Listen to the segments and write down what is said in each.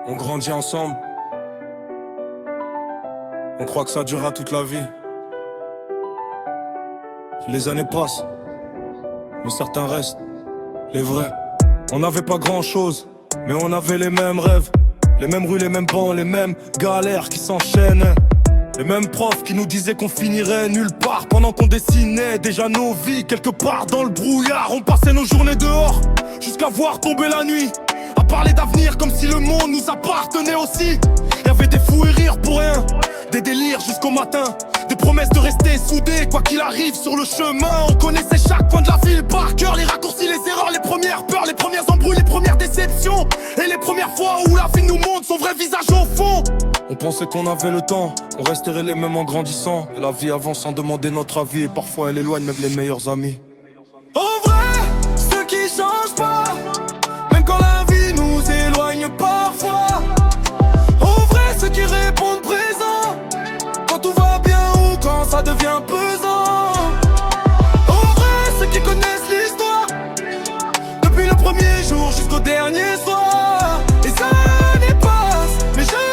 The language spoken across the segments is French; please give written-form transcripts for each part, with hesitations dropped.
On grandit ensemble. On croit que ça durera toute la vie. Les années passent, mais certains restent, les vrais. On n'avait pas grand chose, mais on avait les mêmes rêves. Les mêmes rues, les mêmes bancs, les mêmes galères qui s'enchaînent. Les mêmes profs qui nous disaient qu'on finirait nulle part pendant qu'on dessinait déjà nos vies quelque part dans le brouillard. On passait nos journées dehors jusqu'à voir tomber la nuit, à parler d'avenir comme si le monde nous appartenait aussi. Y'avait des fous et rires pour rien, des délires jusqu'au matin, des promesses de rester soudés quoi qu'il arrive sur le chemin. On connaissait chaque coin de la ville par cœur, les raccourcis, les erreurs, les premières peurs, les premières embrouilles, les premières déceptions et les premières fois où la vie nous montre son vrai visage au fond. On pensait qu'on avait le temps, on resterait les mêmes en grandissant. Et la vie avance sans demander notre avis, et parfois elle éloigne même les meilleurs amis. En vrai, ceux qui changent pas, même quand la vie nous éloigne parfois. En vrai, ceux qui répondent présent, quand tout va bien ou quand ça devient pesant. En vrai, ceux qui connaissent l'histoire, depuis le premier jour jusqu'au dernier soir. Les années passent, mais je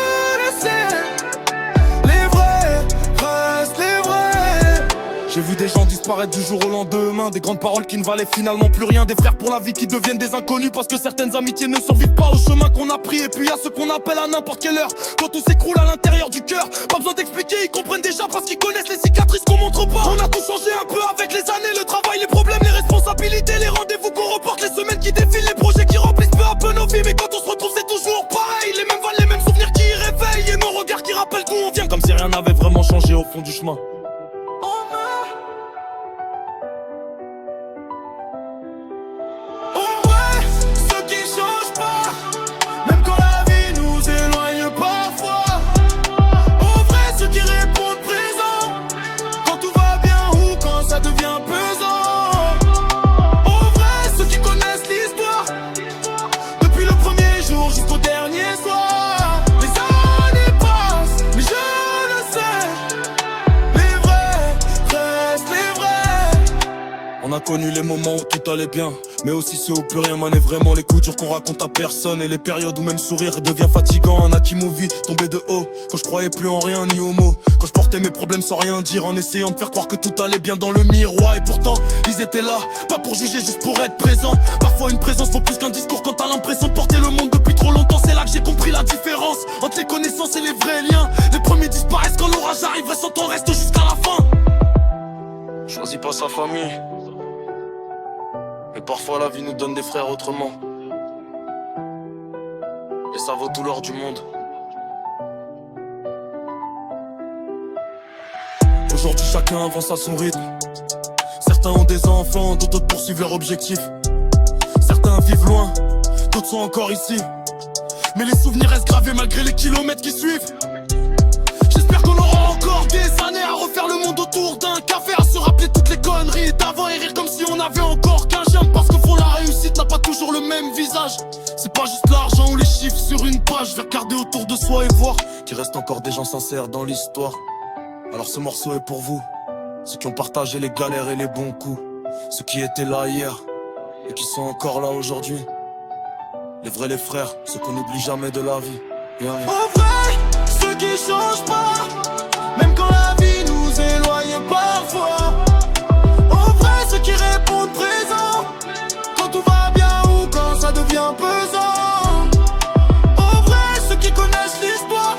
j'ai vu des gens disparaître du jour au lendemain, des grandes paroles qui ne valaient finalement plus rien, des frères pour la vie qui deviennent des inconnus parce que certaines amitiés ne survivent pas au chemin qu'on a pris. Et puis y'a ceux qu'on appelle à n'importe quelle heure, quand tout s'écroule à l'intérieur du cœur. Pas besoin d'expliquer, ils comprennent déjà parce qu'ils connaissent les cicatrices qu'on montre pas. On a tout changé un peu avec les années, le travail, les problèmes, les responsabilités, les rendez-vous qu'on reporte, les semaines qui défilent, les projets qui remplissent peu à peu nos vies. Mais quand on se retrouve c'est toujours pareil, les mêmes vannes, les mêmes souvenirs qui réveillent et nos regards qui rappellent d'où on vient, comme si rien n'avait vraiment changé au fond du chemin. On a connu les moments où tout allait bien, mais aussi ceux où plus rien manait vraiment. Les coups durs qu'on raconte à personne et les périodes où même sourire devient fatigant. Un acquis movie tombé de haut, quand je croyais plus en rien ni aux mots, quand je portais mes problèmes sans rien dire, en essayant de faire croire que tout allait bien dans le miroir. Et pourtant, ils étaient là, pas pour juger, juste pour être présent. Parfois une présence vaut plus qu'un discours quand t'as l'impression de porter le monde depuis trop longtemps. C'est là que j'ai compris la différence entre les connaissances et les vrais liens. Les premiers disparaissent quand l'orage arrive, restant ton reste jusqu'à la fin. Choisis pas sa famille, mais parfois la vie nous donne des frères autrement. Et ça vaut tout l'or du monde. Aujourd'hui chacun avance à son rythme. Certains ont des enfants, d'autres poursuivent leur objectif. Certains vivent loin, d'autres sont encore ici. Mais les souvenirs restent gravés malgré les kilomètres qui suivent. J'espère qu'on aura encore des années à refaire le monde autour d'un café, à se rappeler toutes les conneries d'avant et rire comme si on avait encore qu'un chien. Parce qu'au fond la réussite n'a pas toujours le même visage. C'est pas juste l'argent ou les chiffres sur une page. Je vais regarder autour de soi et voir qu'il reste encore des gens sincères dans l'histoire. Alors ce morceau est pour vous, ceux qui ont partagé les galères et les bons coups, ceux qui étaient là hier et qui sont encore là aujourd'hui. Les vrais, les frères, ceux qu'on n'oublie jamais de la vie. En vrai, ceux qui changent pas, même quand la vie nous éloigne parfois. En vrai, ceux qui répondent présent, quand tout va bien ou quand ça devient pesant. En vrai, ceux qui connaissent l'histoire,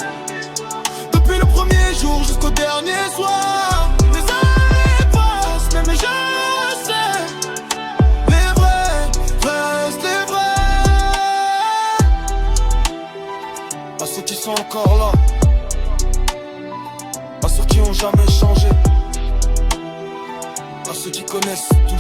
depuis le premier jour jusqu'au dernier soir. Les années passent, mais je sais, les vrais restent les vrais. À ceux qui sont encore là, à ceux qui ont jamais changé, à ceux qui connaissent tout